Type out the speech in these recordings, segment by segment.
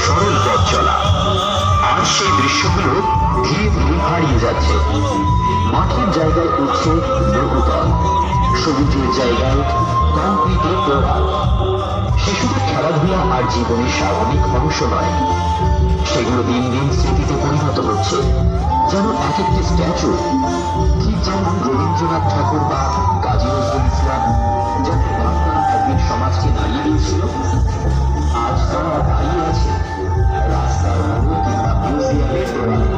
সরল পথ চলা। আর সেই দৃশ্যগুলো ধীরে ধীরে হারিয়ে যাচ্ছে। মাঠের জায়গায় উঠছে বহুতল, সবুজের জায়গায় কংক্রিটে পোড়া। শিশুদের খেলাধুলা আর জীবনের স্বাভাবিক অংশ নয়, সেগুলো দিন দিন স্মৃতিতে পরিণত হচ্ছে, যেন এক একটি স্ট্যাচু। ঠিক যেমন রবীন্দ্রনাথ ঠাকুর বা কাজী নজরুল ইসলাম যখন বাংলা একদিন সমাজকে দাঁড়িয়ে দিয়েছিল, আজ তারা দাঁড়িয়ে আছে রাস্তার মোড়ে কিংবা মিউজিয়ামের দেওয়ালে।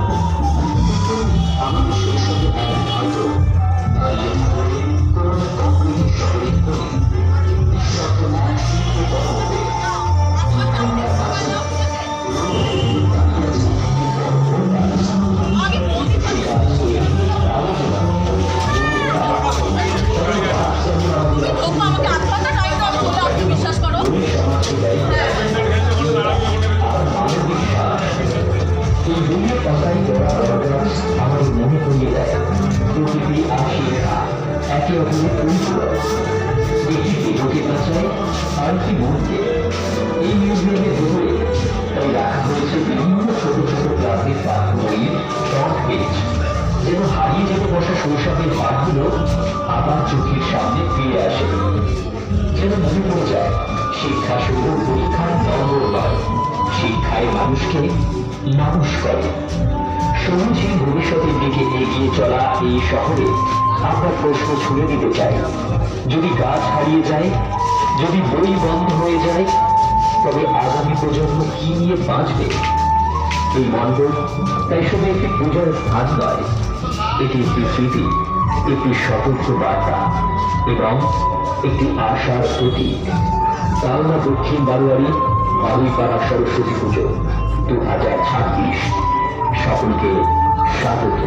আমাদের শৈশবে হয়তো দাঁড়িয়ে থাকবে কোন কংক্রিটের শহরের কোণে, নিঃশব্দ এক শিল্প বড় আমার কাছে বিশ্বাস করো আমার মনে করিয়ে দেয় প্রকৃতি আর শিক্ষা একে অপরের পরিপূরক। একটি ঢুকে বাঁচায় আর কি মনকে। এই মিউজিয়ামের ভেতরে তাই রাখা হয়েছে বিভিন্ন ছোট ছোট ক্লাসের পাঠ্য বইয়ের শর্ট পেজ, যেন হারিয়ে যেতে বসা শৈশবের পাঠগুলো আবার চোখের সামনে ফিরে আসে। যেন মনে পড়ে যায় শিক্ষা শুধু পরীক্ষার নম্বর নয়, শিক্ষায় মানুষকে মানুষ করে। সবুজহীন ভবিষ্যতের দিকে এগিয়ে চলা এই শহরে আমরা প্রশ্ন ছুড়ে দিতে চাই, যদি গাছ হারিয়ে যায়, যদি বই বন্ধ হয়ে যায়, তবে আগামী প্রজন্ম কি নিয়ে বাঁচবে? এই মণ্ডপ তাই শুধু একটি পূজার স্থান নয়, এটি একটি স্মৃতি, একটি সতর্ক বার্তা এবং একটি আশার প্রতীক। কালনা দক্ষিণ বারোয়ারি বারুইপাড়া সরস্বতী পুজো 2026 সকলকে স্বাগত।